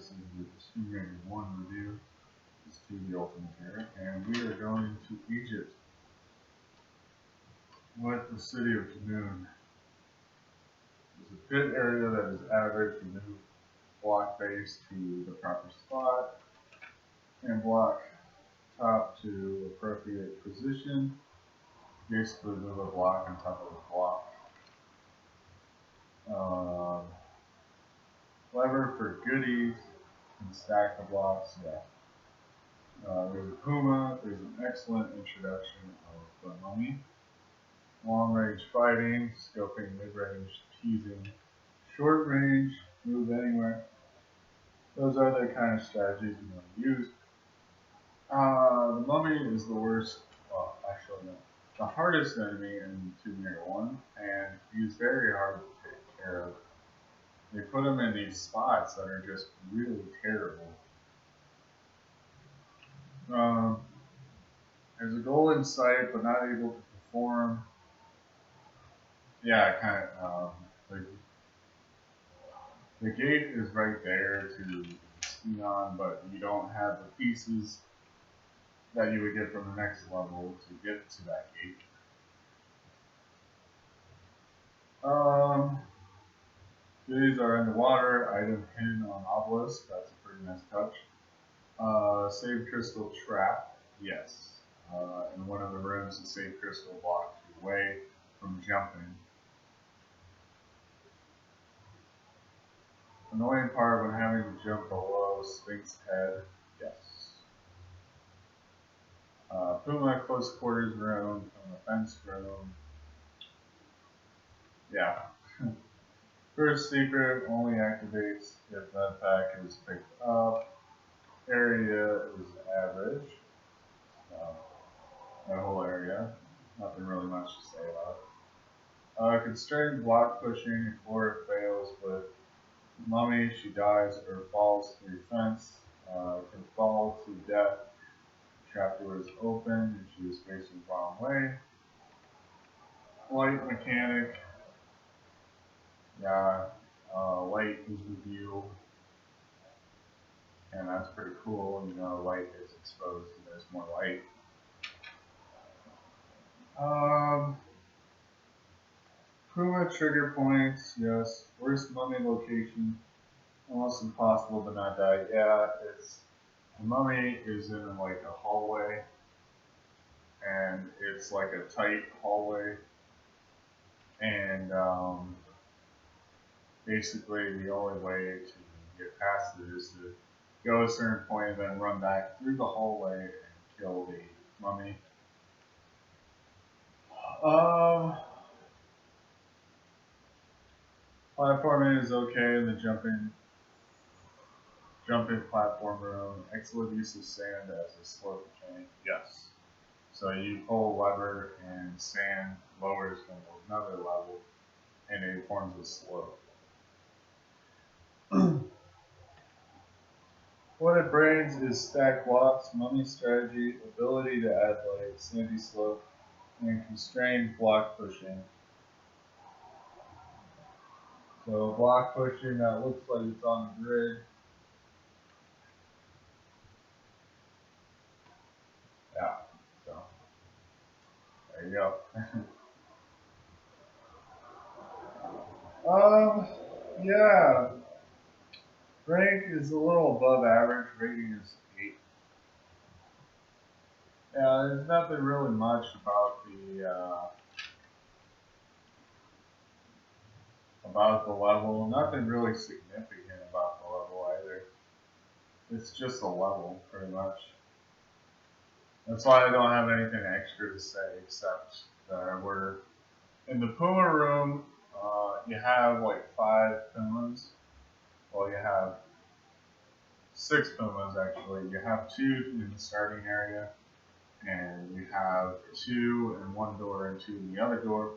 this is the Steam Rating 1 review. It's to the Ultimate here, and we are going to Egypt with the city of Junoon. There's a pit area that is average. Remove block base to the proper spot, and block top to appropriate position. Basically move a block on top of a block. Lever for goodies and stack the blocks. Yeah. There's a Puma. There's an excellent introduction of the Mummy. Long range fighting, scoping, mid range, teasing, short range, move anywhere. Those are the kind of strategies you want to use. The Mummy is the worst. Well, actually, no. The hardest enemy in Tomb Raider 1, and he's very hard to take care of. They put him in these spots that are just really terrible. There's a goal in sight, but not able to perform. Yeah, kind of. The gate is right there to ski on, but you don't have the pieces that you would get from the next level to get to that gate. These are in the water. Item hidden on obelisk. That's a pretty nice touch. Save crystal trap. Yes. In one of the rooms, the save crystal blocks you away from jumping. Annoying part when having to jump below Sphinx head. Yes. Puma close quarters room, fence room. Yeah. First secret only activates if that pack is picked up. Area is average. That whole area. Nothing really much to say about it. Constrained block pushing if floor fails with Mummy, she dies or falls through fence. Can fall to death. Trapdoor is open and she is facing the wrong way. Light mechanic. Yeah, light is revealed. And that's pretty cool. You know, light is exposed and there's more light. Puma trigger points, yes. Worst Mummy location. Almost impossible to not die. Yeah, the Mummy is in like a hallway, and it's like a tight hallway, and basically the only way to get past it is to go a certain point and then run back through the hallway and kill the Mummy. Platforming is okay in the jumping platform room. Excellent use of sand as a slope mechanic. Yes. So you pull a lever and sand lowers from another level and it forms a slope. What it brings is stack blocks, Mummy strategy, ability to add light, sandy slope, and constrained block pushing. So block pushing that looks like it's on the grid. Yeah, so there you go. Yeah. Rank is a little above average. Rating is 8. Yeah, there's nothing really much about the level. Nothing really significant about the level either. It's just a level, pretty much. That's why I don't have anything extra to say except that we're in the Puma room. You have like 5 Pumas. Well, you have 6 Pumas actually. You have 2 in the starting area, and you have 2 in one door and 2 in the other door.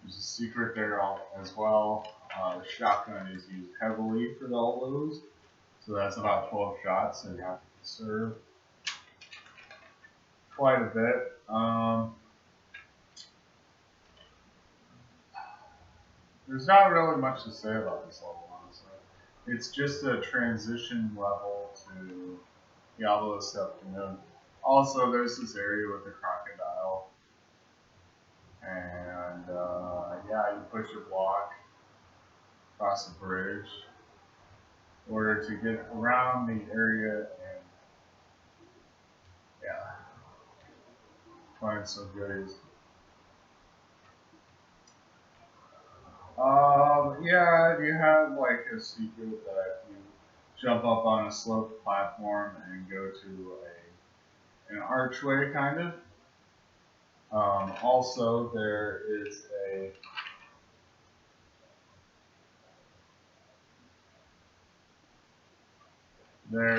There's a secret there as well. The shotgun is used heavily for all those, so that's about 12 shots, so you have to conserve quite a bit. There's not really much to say about this level, honestly. It's just a transition level to Diablo stuff to know. Also, there's this area with the crocodile, and yeah, you push a block across the bridge in order to get around the area and yeah, find some goodies. Yeah, you have like a secret that you jump up on a sloped platform and go to an archway, kind of. Also, there is a there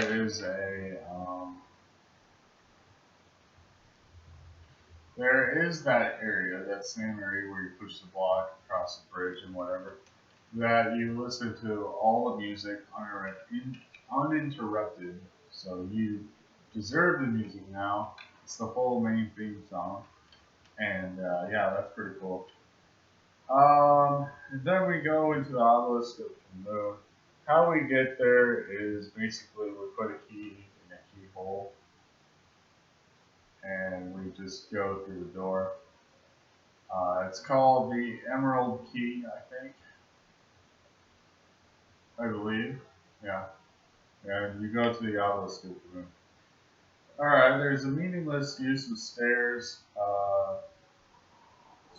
is that area, that same area where you push the block across the bridge and whatever, that you listen to all the music uninterrupted. So you deserve the music now. It's the whole main theme song, and yeah, that's pretty cool. Then we go into the obelisk of the moon. How we get there is basically we put a key in a keyhole, and we just go through the door. It's called the Emerald Key, I believe. Yeah. And you go to the obelisk of the moon. Alright, there's a meaningless use of stairs.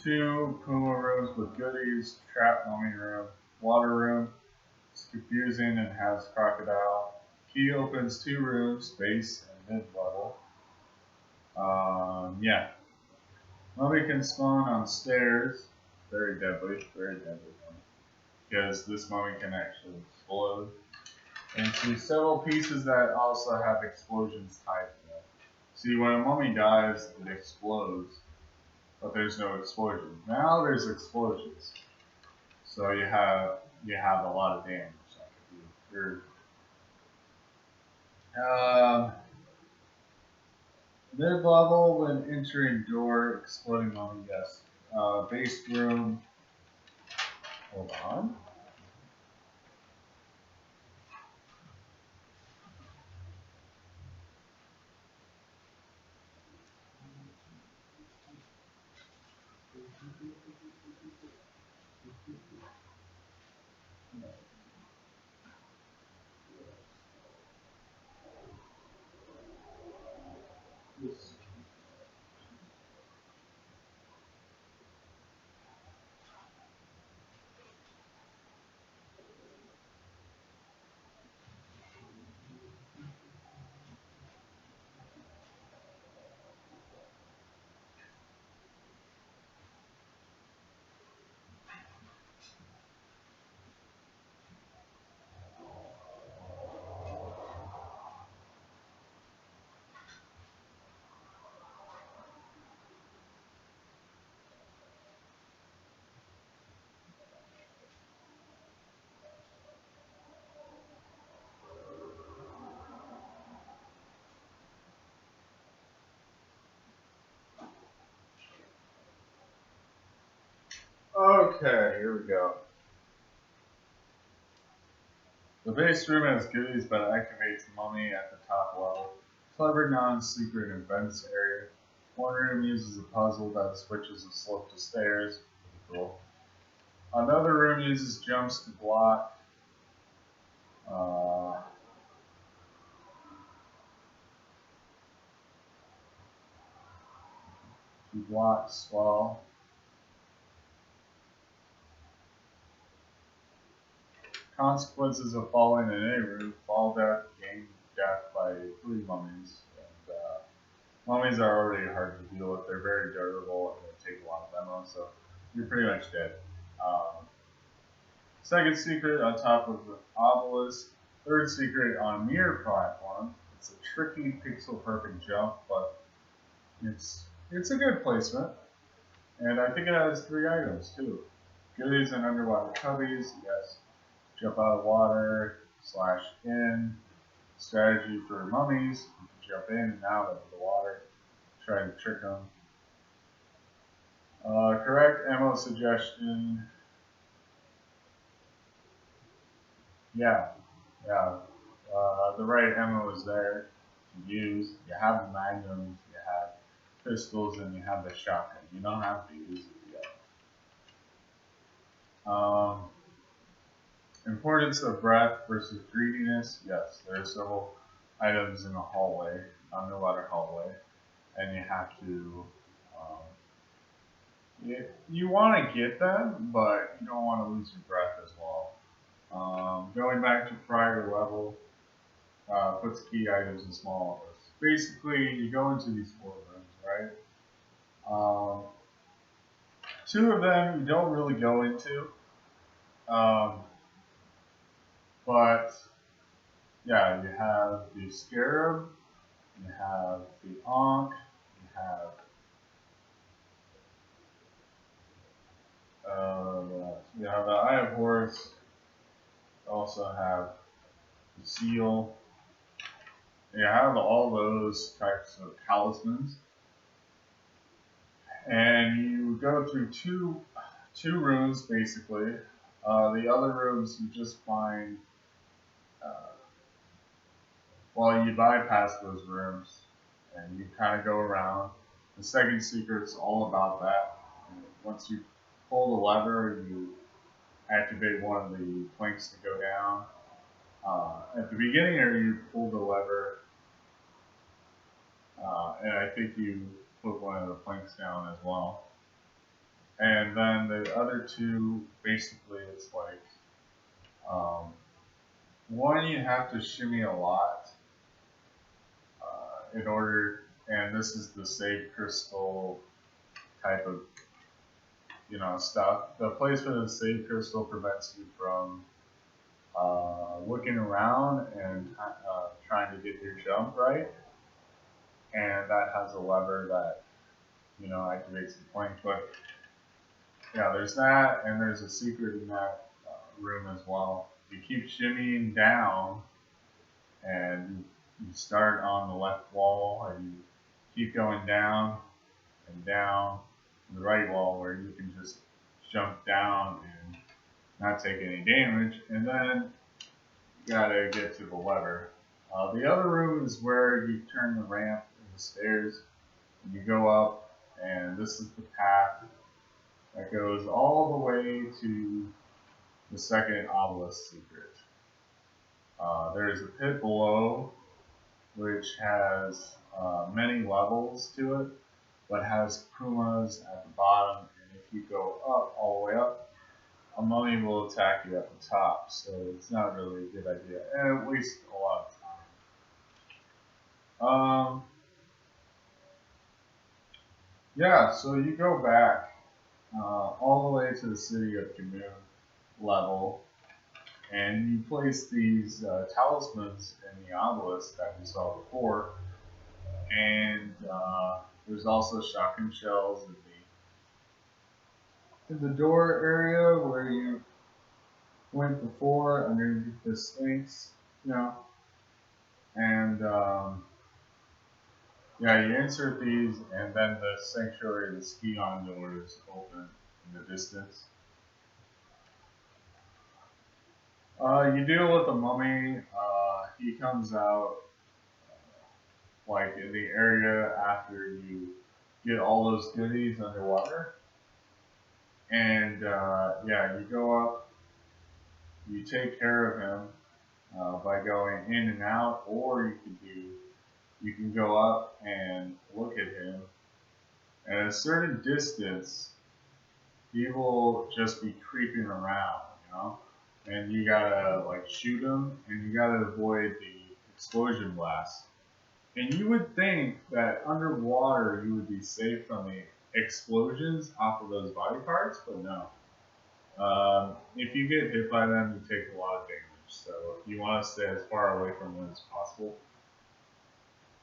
Two Puma rooms with goodies, trap mummy room, water room. It's confusing and has crocodile. Key opens two rooms, base and mid level. Yeah. Mummy can spawn on stairs. Very deadly, very deadly mummy. Because this mummy can actually explode. And see several pieces that also have explosions tied to them. See, when a mummy dies, it explodes, but there's no explosion. Now there's explosions, so you have a lot of damage. Um, Mid level when entering door, exploding mummy. Yes. Base room. Hold on. Okay, here we go. The base room has goodies but activates mummy at the top level. Clever non-secret events area. One room uses a puzzle that switches the slope to stairs. Pretty cool. Another room uses jumps to block. Uh, to block swell. Consequences of falling in any room: fall death, gain death by 3 mummies. And mummies are already hard to deal with. They're very durable and they take a lot of ammo, so you're pretty much dead. Um, Second secret on top of the obelisk. Third secret on mirror platform. It's a tricky pixel perfect jump, but it's a good placement. And I think it has 3 items too. Goodies and underwater cubbies, yes. Jump out of water, slash in. Strategy for mummies. You can jump in and out of the water. Try to trick them. Correct ammo suggestion. Yeah, yeah. The right ammo is there to use. You have the magnums, you have pistols, and you have the shotgun. You don't have to use it yet. Importance of breath versus greediness. Yes, there are several items in the hallway, underwater hallway, and you have to. Um, you want to get them, but you don't want to lose your breath as well. Going back to prior level, puts key items in small lists. Basically, you go into these 4 rooms, right? 2 of them you don't really go into, um, but yeah, you have the Scarab, you have the Ankh, you have the Eye of Horus, you also have the Seal. You have all those types of talismans, and you go through two rooms basically. The other rooms you just find. Uh, well, you bypass those rooms, and you kind of go around. The second secret's all about that. And once you pull the lever, you activate one of the planks to go down. At the beginning, you pull the lever, and I think you put one of the planks down as well. And then the other 2, basically, it's like one, you have to shimmy a lot in order, and this is the save crystal type of stuff. The placement of the save crystal prevents you from looking around and trying to get your jump right, and that has a lever that activates the plank. But yeah, there's that, and there's a secret in that room as well. You keep shimmying down, and you start on the left wall, and you keep going down and down the right wall, where you can just jump down and not take any damage, and then you gotta get to the lever. The other room is where you turn the ramp and the stairs, and you go up, and this is the path that goes all the way to the second obelisk secret. There's a pit below, which has many levels to it, but has pumas at the bottom, and if you go up, all the way up, a mummy will attack you at the top, so it's not really a good idea, and it wastes a lot of time. Yeah, so you go back all the way to the city of Kamoon level, and you place these talismans in the obelisk that we saw before, and there's also shotgun shells in the door area where you went before underneath the Sphinx, and yeah, you insert these, and then the sanctuary, the Scion doors open in the distance. You deal with the mummy. He comes out like in the area after you get all those goodies underwater, and yeah, you go up. You take care of him by going in and out, or you can go up and look at him. At a certain distance, he will just be creeping around, and you gotta like shoot him, and you gotta avoid the explosion blast. And you would think that underwater you would be safe from the explosions off of those body parts, but no. If you get hit by them, you take a lot of damage. So you want to stay as far away from them as possible.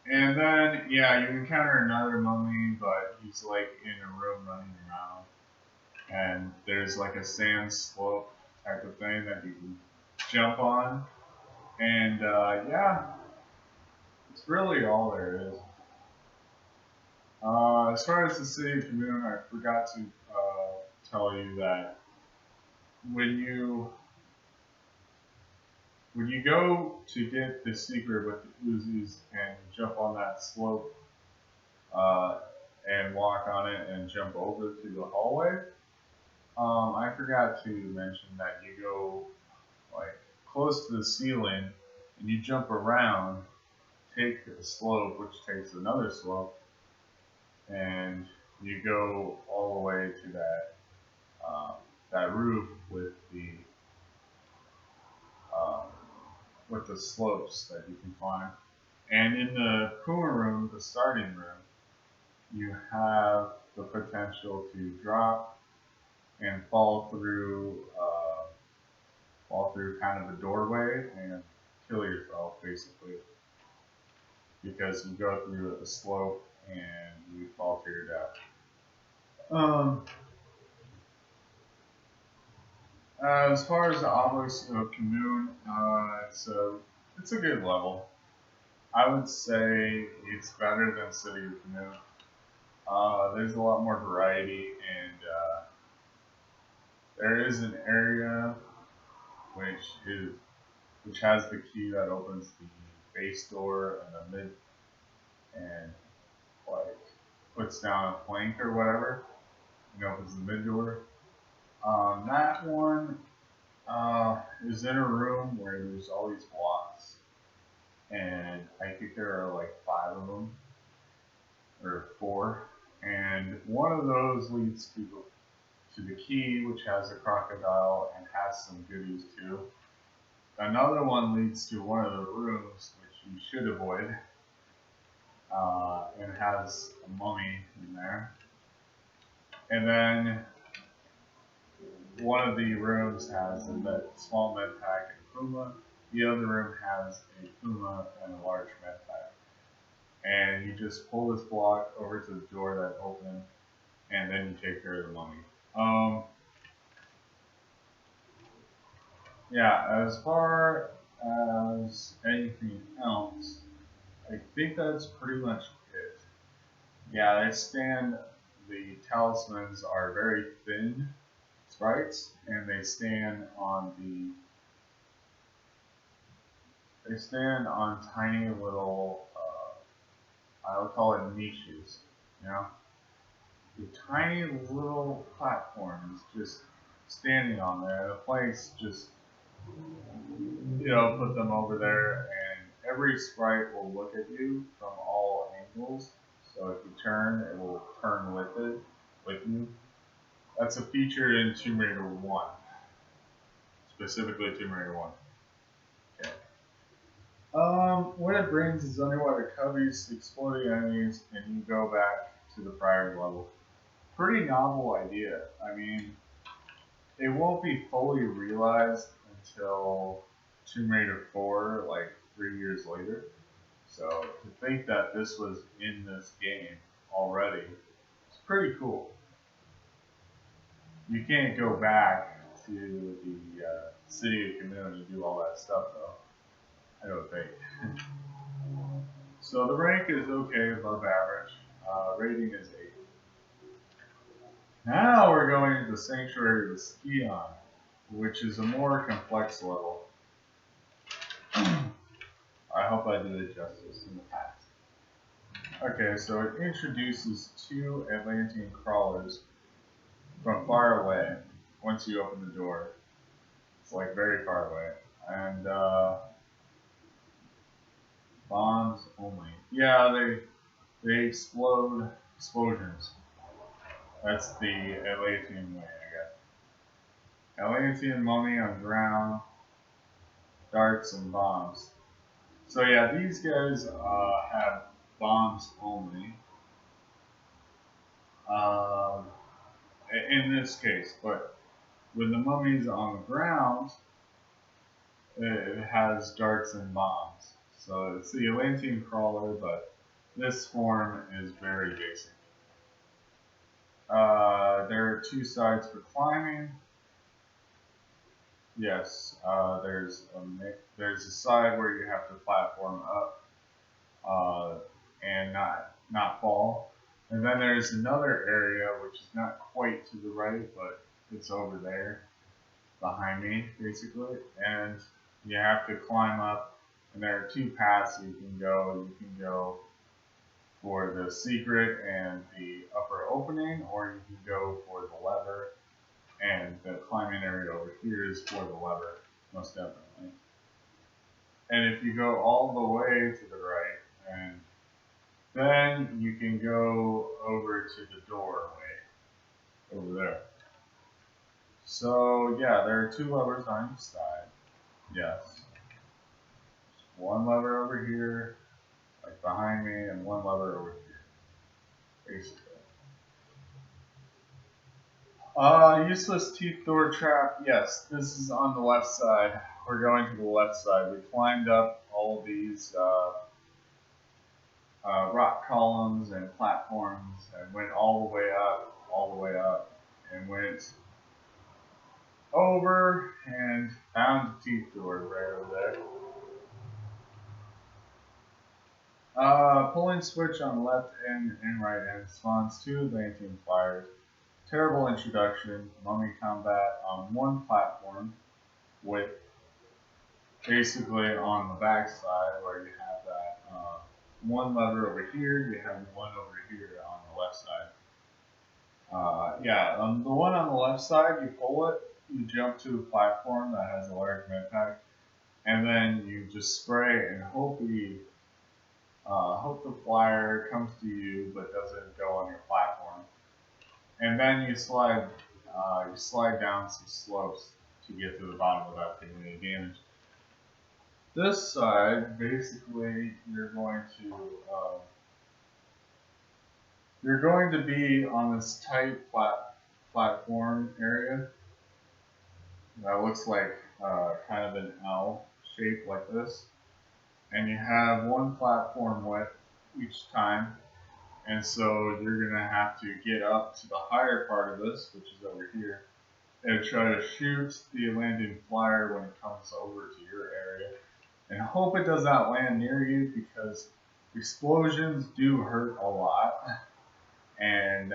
And then, yeah, you encounter another mummy, but he's like in a room running around. And there's like a sand slope type of thing that you can jump on. And yeah, it's really all there is. As far as the city of Kamoon, I forgot to tell you that when you when you go to get the secret with the Uzis and jump on that slope uh, and walk on it and jump over to the hallway, I forgot to mention that you go like close to the ceiling and you jump around, take a slope, which takes another slope, and you go all the way to that roof um, with the slopes that you can climb. And in the Puma room, the starting room, you have the potential to drop and fall through kind of a doorway and kill yourself basically, because you go through a slope and you fall to your death. As far as the Obelisk of K'Mun, it's a good level. I would say it's better than City of K'Mun. There's a lot more variety, and there is an area which has the key that opens the base door and the mid, and like puts down a plank or whatever, and opens the mid door. That one is in a room where there's all these blocks, and I think there are like 5 of them, or 4, and one of those leads to the key, which has a crocodile and has some goodies too. Another one leads to one of the rooms, which you should avoid, and has a mummy in there. And then one of the rooms has a small med pack and Puma. The other room has a Puma and a large med pack. And you just pull this block over to the door that opened, and then you take care of the mummy. Yeah, as far as anything else, I think that's pretty much it. Yeah, the talismans are very thin sprites, and they stand on tiny little, I would call it niches, you know? The tiny little platforms just standing on there. The planks just, put them over there, and every sprite will look at you from all angles. So if you turn, it will turn with you. That's a feature in Tomb Raider 1. Specifically Tomb Raider 1. Okay. What it brings is underwater cubbies, exploding enemies, and you go back to the prior level. Pretty novel idea. I mean, it won't be fully realized until Tomb Raider 4, like 3 years later. So to think that this was in this game already, it's pretty cool. You can't go back to the City of K'Mun and do all that stuff, though. I don't think. So the rank is okay, above average. Rating is 8. Now we're going to the Sanctuary of Scion, which is a more complex level. I hope I did it justice in the past. Okay, so it introduces 2 Atlantean crawlers from far away once you open the door. It's like very far away. And bombs only. Yeah, they explode explosions. That's the Atlantean way, I guess. Atlantean mummy on ground, darts and bombs. So yeah, these guys have bombs only. In this case, but when the mummy's on the ground, it has darts and bombs. So it's the Atlantean crawler, but this form is very basic. There are 2 sides for climbing. Yes, there's a side where you have to platform up and not fall. And then there's another area which is not quite to the right, but it's over there behind me, basically. And you have to climb up, and there are two paths you can go. You can go for the secret and the upper opening, or you can go for the lever, and the climbing area over here is for the lever, most definitely. And if you go all the way to the right, and then you can go over to the doorway over there. So yeah, there are two levers on each side. Yes. One lever over here, like behind me, and one lever over here, basically. Useless teeth door trap. Yes, this is on the left side. We're going to the left side. We climbed up all these rock columns and platforms and went all the way up, and went over and found the teeth door right over there. Pulling switch on left end and right end spawns two Atlantean flyers. Terrible introduction, mummy combat on one platform with basically on the back side where you have that one lever over here, you have one over here on the left side. The one on the left side, you pull it, you jump to a platform that has a large med pack, and then you just spray and hope the flyer comes to you but doesn't go on your platform. And then you slide down some slopes to get to the bottom without taking any damage. This side, basically, you're going to be on this tight platform area that looks like kind of an L shape like this, and you have one platform width each time. And so you're going to have to get up to the higher part of this, which is over here, and try to shoot the landing flyer when it comes over to your area. And hope it does not land near you, because explosions do hurt a lot. And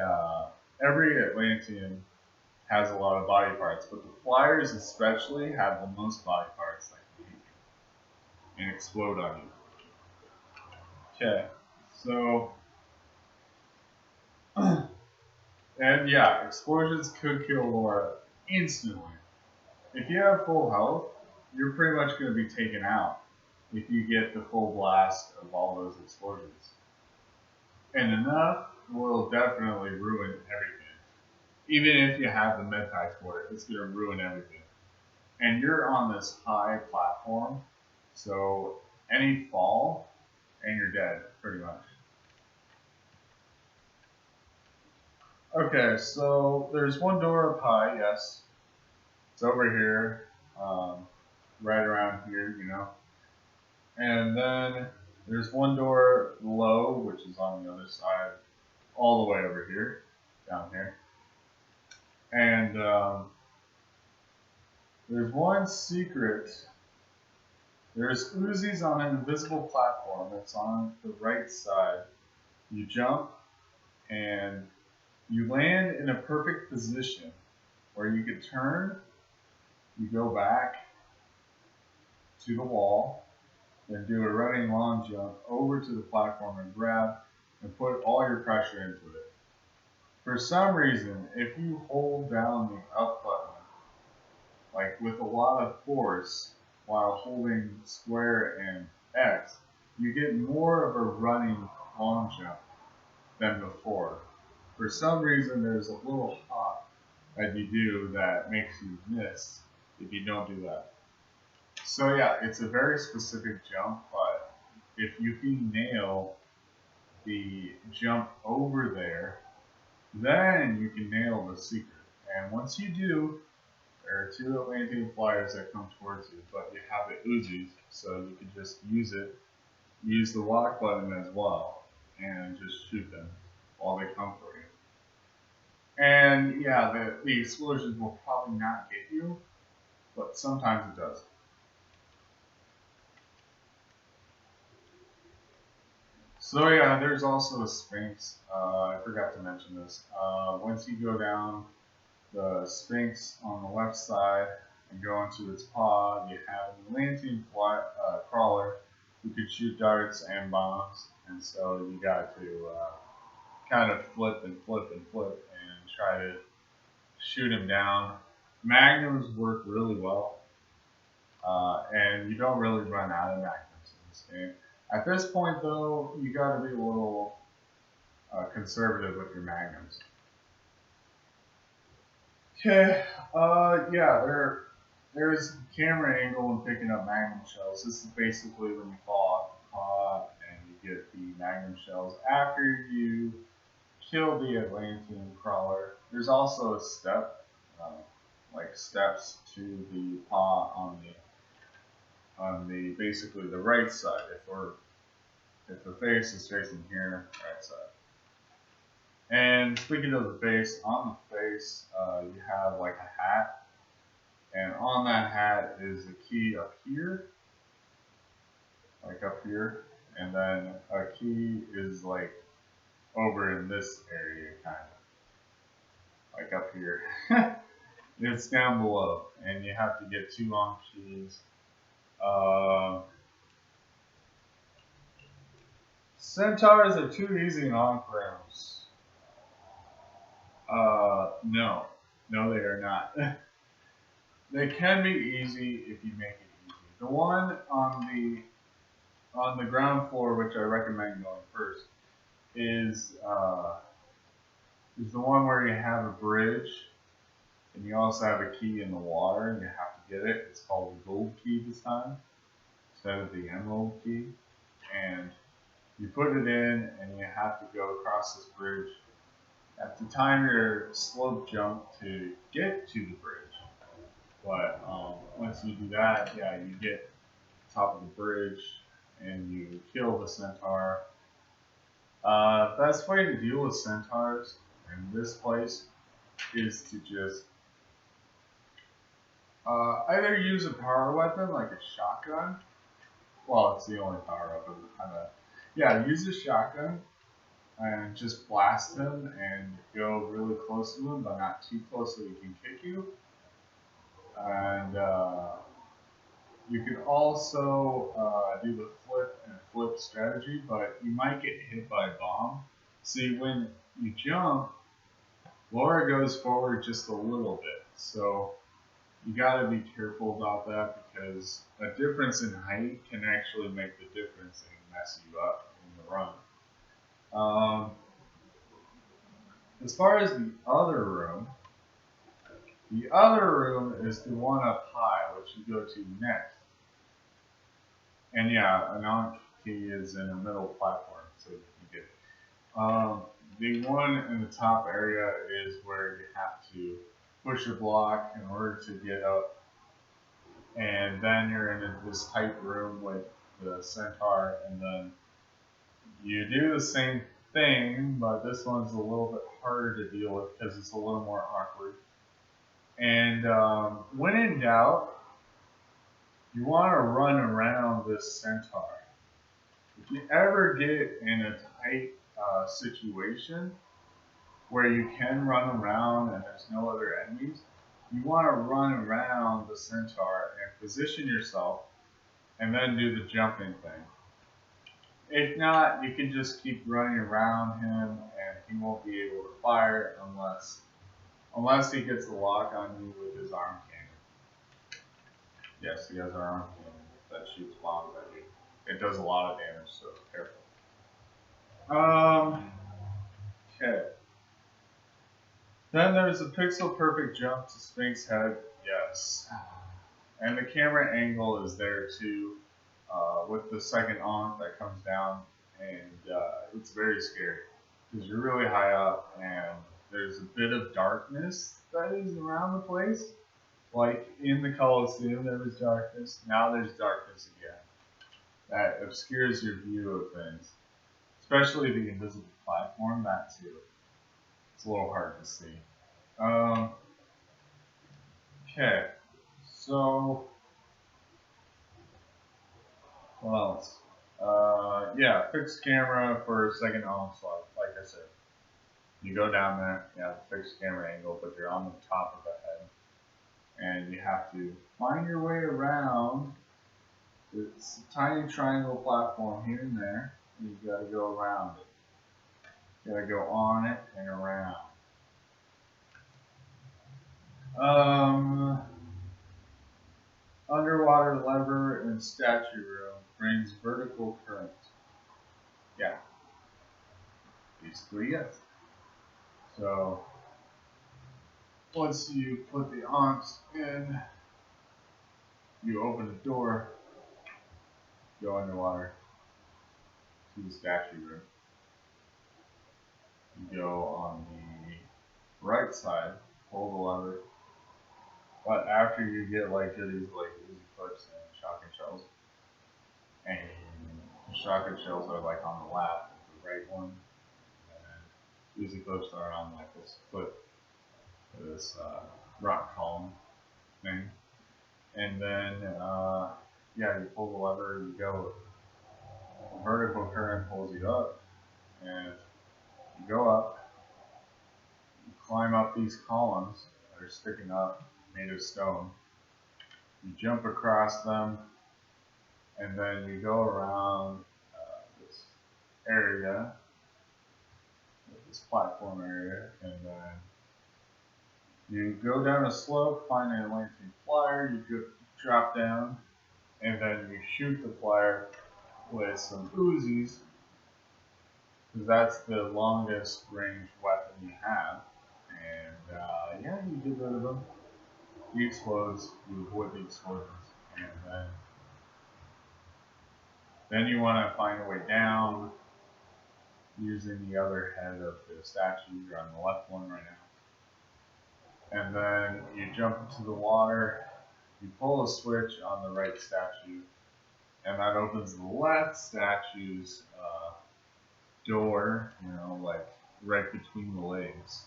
every Atlantean has a lot of body parts, but the flyers especially have the most body parts that can hit you and explode on you. Okay, so... and yeah, explosions could kill Laura instantly. If you have full health, you're pretty much going to be taken out if you get the full blast of all those explosions. And enough will definitely ruin everything. Even if you have the med pack for it, it's going to ruin everything. And you're on this high platform, so any fall, and you're dead, pretty much. Okay, so there's one door up high, yes. It's over here, right around here, you know. And then there's one door low, which is on the other side, all the way over here, down here. And there's one secret. There's Uzis on an invisible platform that's on the right side. You jump, and you land in a perfect position where you can turn, you go back to the wall, then do a running long jump over to the platform and grab and put all your pressure into it. For some reason, if you hold down the up button, like with a lot of force, while holding square and X, you get more of a running long jump than before. For some reason, there's a little hop that you do that makes you miss if you don't do that. So yeah, it's a very specific jump, but if you can nail the jump over there, then you can nail the secret. And once you do, there are two Atlantean flyers that come towards you, but you have the Uzis, so you can just use the lock button as well, and just shoot them while they come for you. And yeah, the explosions will probably not get you, but sometimes it does. So yeah, there's also a Sphinx. I forgot to mention this. Once you go down the Sphinx on the left side and go into its paw, you have an Atlantean crawler who could shoot darts and bombs, and so you got to kind of flip and flip and flip and try to shoot him down. Magnums work really well, and you don't really run out of magnums in this game. At this point, though, you got to be a little conservative with your magnums. Okay, yeah, there's camera angle in picking up magnum shells. This is basically when you fall off the pod and you get the magnum shells after you kill the Atlantean crawler. There's also a step, like steps to the pod on the basically the right side. If the face is facing here, right side. And speaking of the face, on the face you have like a hat, and on that hat is a key up here, like up here, and then a key is like over in this area, kind of like up here. It's down below, and you have to get 2 on keys. Centaurs are too easy on frames. No, they are not. They can be easy if you make it easy. The one on the ground floor, which I recommend going first, is the one where you have a bridge, and you also have a key in the water, and you have to get it. It's called the gold key this time, instead of the emerald key. And you put it in, and you have to go across this bridge. At the time your slope jump to get to the bridge. But once you do that, yeah, you get top of the bridge and you kill the centaur. Best way to deal with centaurs in this place is to just either use a power weapon like a shotgun. Well, it's the only power weapon. Yeah, use a shotgun and just blast him and go really close to him, but not too close so he can kick you. And you can also do the flip and flip strategy, but you might get hit by a bomb. See, when you jump, Laura goes forward just a little bit, so you got to be careful about that, because a difference in height can actually make the difference and mess you up in the run. As far as the other room is the one up high, which you go to next. And yeah, an Ankh key is in the middle platform, so you can get it. The one in the top area is where you have to push a block in order to get up. And then you're in this tight room with the centaur, and then you do the same thing, but this one's a little bit harder to deal with because it's a little more awkward. And when in doubt, you want to run around this centaur. If you ever get in a tight situation where you can run around and there's no other enemies, you want to run around the centaur and position yourself and then do the jumping thing. If not, you can just keep running around him and he won't be able to fire unless he gets the lock on you with his arm cannon. Yes, he has an arm cannon that shoots bombs at you. It does a lot of damage, so careful. Okay. Then there's a pixel perfect jump to Sphinx Head. Yes. And the camera angle is there too, with the second Ankh that comes down, and it's very scary because you're really high up and there's a bit of darkness that is around the place. Like in the Colosseum there was darkness, now there's darkness again. That obscures your view of things. Especially the invisible platform, that too. It's a little hard to see. Okay, so what else? Yeah, fixed camera for second onslaught, like I said. You go down there, you have a fixed camera angle, but you're on the top of the head. And you have to find your way around it's a tiny triangle platform here and there. And you gotta go around it. You gotta go on it and around. Underwater lever and statue room brings vertical current. Yeah. These three, yes. So once you put the aunts in, you open the door, go underwater to the statue room. You go on the right side, pull the lever, but after you get like to these like easy clips and shotgun shells, and the shotgun shells are like on the left, the right one, and easy clips are on like this clip, this rock column thing, and then yeah, you pull the lever, you go. The vertical current pulls you up, and you go up, you climb up these columns that are sticking up, made of stone. You jump across them, and then you go around this area, this platform area, and then you go down a slope, find an Atlantean flyer, you drop down, and then you shoot the flyer with some Uzis, because that's the longest range weapon you have. And yeah, you get rid of them. You explode, you avoid the explosions, and then you want to find a way down using the other head of the statue. You're on the left one right now. And then you jump into the water, you pull a switch on the right statue, and that opens the left statue's door, you know, like right between the legs.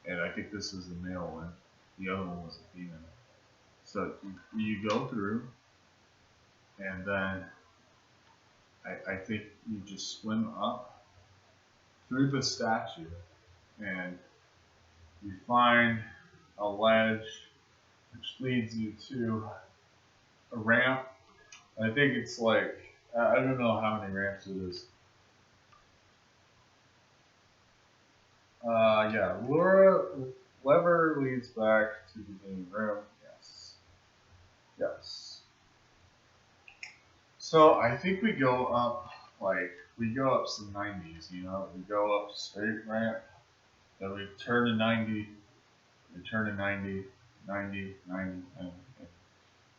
And I think this is the male one. The other one was a female. So you go through, and then I think you just swim up through the statue, and you find a ledge which leads you to a ramp. I think it's like, I don't know how many ramps it is. Yeah, lever leads back to the main room. Yes. Yes. So I think we go up, like, we go up some 90s, you know? We go up straight ramp, then we turn to 90, we turn to 90, 90, 90,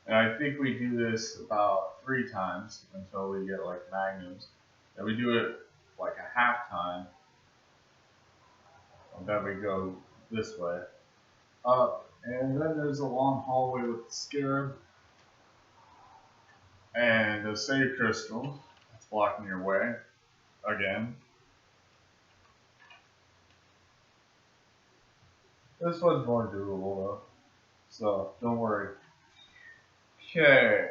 and I think we do this about 3 times until we get, like, magnums. And we do it, like, a half time. And then we go this way, up, and then there's a long hallway with the scarab, and a save crystal that's blocking your way, again. This one's more doable though, so don't worry. Okay,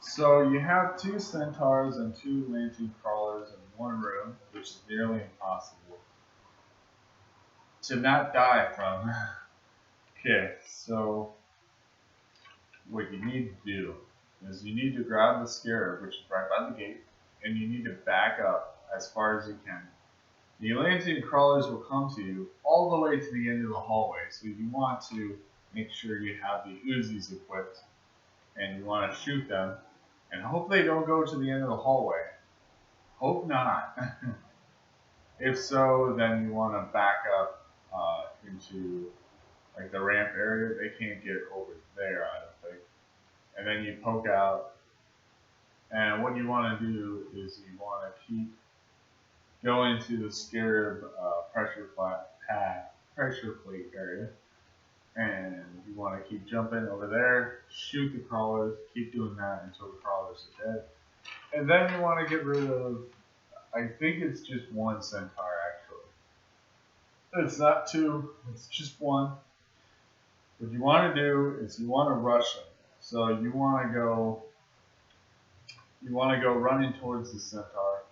so you have 2 centaurs and 2 Atlantean crawlers in one room, which is nearly impossible to not die from. Okay, so what you need to do is you need to grab the scarab, which is right by the gate, and you need to back up as far as you can. The Atlantean crawlers will come to you all the way to the end of the hallway, so you want to make sure you have the Uzis equipped, and you want to shoot them, and hope they don't go to the end of the hallway. Hope not. If so, then you want to back up into like the ramp area. They can't get over there, I don't think. And then you poke out, and what you want to do is you want to keep going to the scarab pressure plate area, and you want to keep jumping over there, shoot the crawlers, keep doing that until the crawlers are dead. And then you want to get rid of, I think it's just 1 centaur actually. It's not 2, it's just 1. What you want to do is you want to rush them. So you want to go running towards the centaur,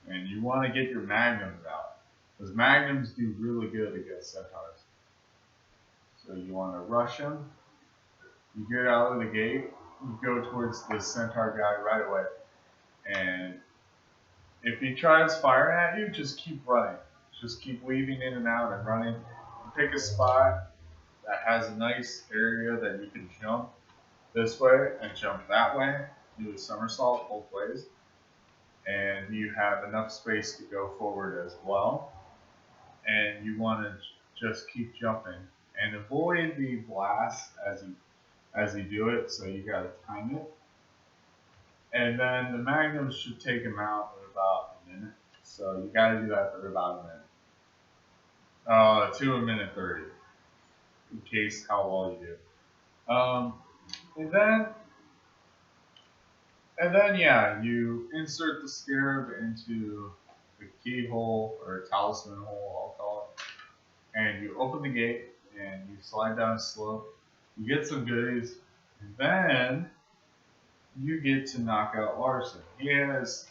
and you want to get your magnums out, because magnums do really good against centaurs. So you want to rush them, You get out of the gate, you go towards the centaur guy right away, and if he tries firing at you, just keep running. Just keep weaving in and out and running. Pick a spot that has a nice area that you can jump this way and jump that way. Do a somersault both ways. And you have enough space to go forward as well. And you want to just keep jumping and avoid the blast as you do it. So you got to time it. And then the magnums should take him out in about a minute. So you got to do that for about a minute. To a minute 30, in case how well you do. And then yeah, you insert the scarab into the keyhole or talisman hole, I'll call it, and you open the gate and you slide down a slope. You get some goodies, and then you get to knock out Larson. He has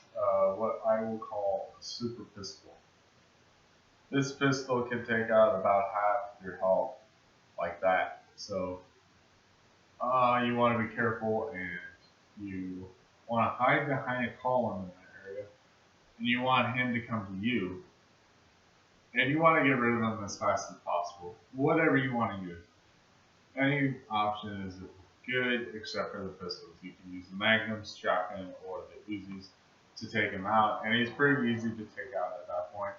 what I will call a super pistol. This pistol can take out about half your health like that. So you want to be careful, and you want to hide behind a column in that area, and you want him to come to you, and you want to get rid of him as fast as possible. Whatever you want to use. Any option is good except for the pistols. You can use the magnums, shotgun, or the Uzis to take him out, and he's pretty easy to take out at that point,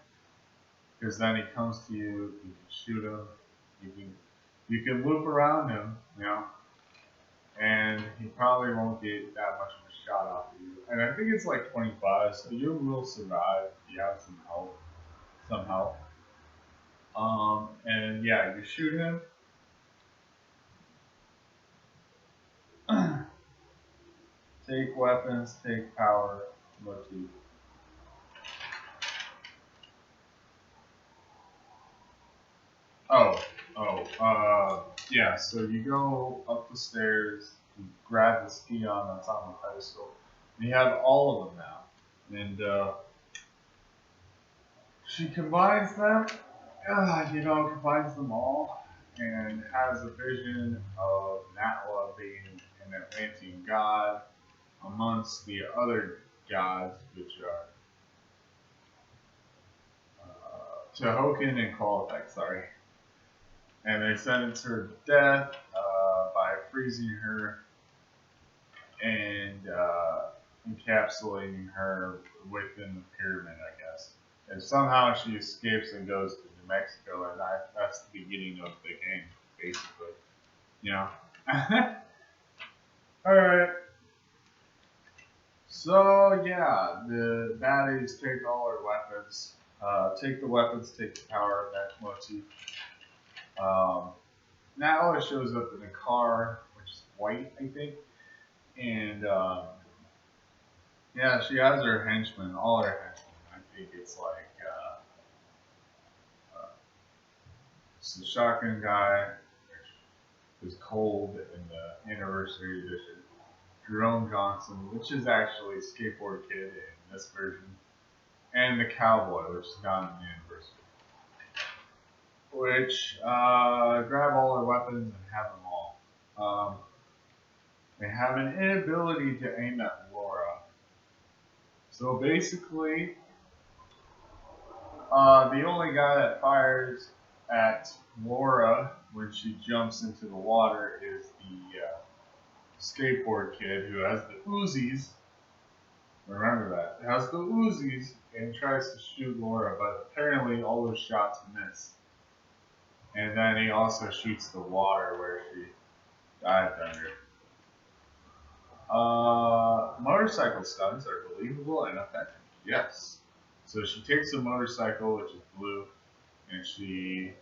because then he comes to you, you can shoot him, you can loop around him, and he probably won't get that much of a shot off of you. And I think it's like 25, so you will survive if you have some help. And yeah, you shoot him. Take weapons, take power, motif. Yeah, so you go up the stairs, you grab the Skion that's on the pedestal, and you have all of them now. And she combines them, combines them all, and has a vision of Natla being an Atlantean god amongst the other gods, which are Tehokin and Kolthek, sorry. And they sentence her to death by freezing her and encapsulating her within the pyramid, I guess. And somehow she escapes and goes to New Mexico, and that's the beginning of the game, basically. Alright. So, yeah, the baddies take all her weapons. Take the weapons, take the power of that motif. Natla shows up in a car, which is white, I think. And, yeah, she has her henchmen, all her henchmen. I think it's like, it's the shotgun guy, which is Cold in the anniversary edition. Jerome Johnson, which is actually Skateboard Kid in this version. And the Cowboy, which is not in the anniversary. Which grab all their weapons and have them all. They have an inability to aim at Laura. So basically, the only guy that fires at Laura when she jumps into the water is the Skateboard Kid, who has the Uzis. Remember that. It has the Uzis and tries to shoot Laura, but apparently all those shots miss. And then he also shoots the water where she dived under. Motorcycle stunts are believable and effective. Yes. So she takes a motorcycle, which is blue, and she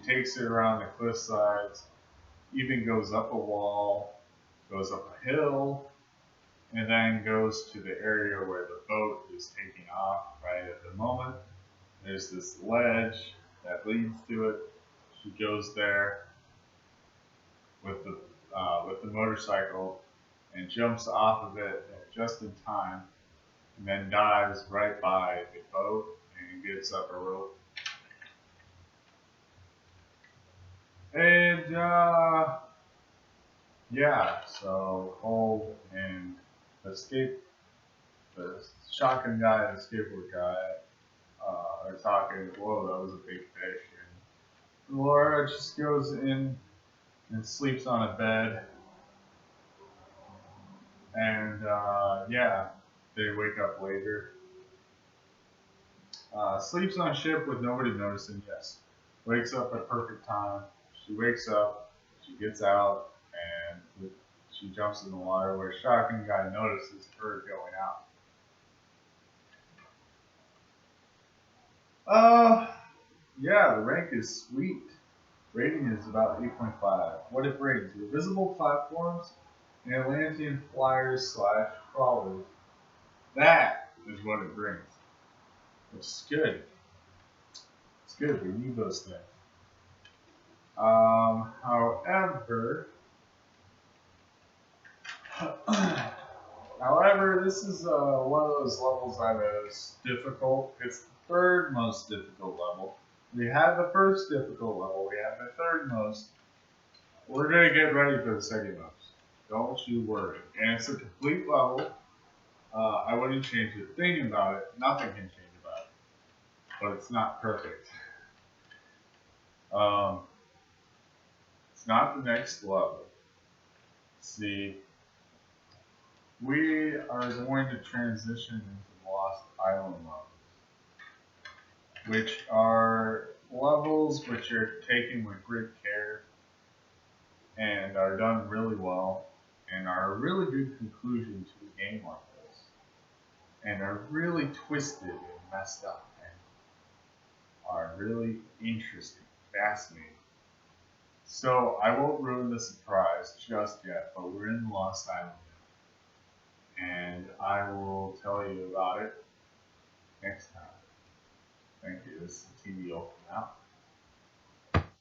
takes it around the cliff sides, even goes up a wall, goes up a hill, and then goes to the area where the boat is taking off right at the moment. There's this ledge that leads to it. She goes there with the motorcycle and jumps off of it just in time, and then dives right by the boat and gets up a rope. And yeah, so Cole and the shotgun guy and the skateboard guy are talking. Whoa, that was a big fish. And Laura just goes in and sleeps on a bed, and yeah, they wake up later. Sleeps on ship with nobody noticing. Yes, wakes up at perfect time. She wakes up, she gets out, and she jumps in the water where shotgun guy notices her going out. Uh, yeah, the rank is sweet. Rating is about 8.5. What it brings: invisible platforms and Atlantean flyers slash crawlers. That is what it brings. Which is good. It's good. We need those things. However, however, this is one of those levels that is difficult. It's the third most difficult level. We had the first difficult level. We have the third most. We're gonna get ready for the second most. Don't you worry. And it's a complete level. I wouldn't change a thing about it. Nothing can change about it. But it's not perfect. Um, it's not the next level. See, we are going to transition into Lost Island levels, which are levels which are taken with great care and are done really well and are a really good conclusion to a game like this and are really twisted and messed up and are really interesting, fascinating. So I won't ruin the surprise just yet, but we're in Lost Island now, and I will tell you about it next time. Thank you. This is TV Open out.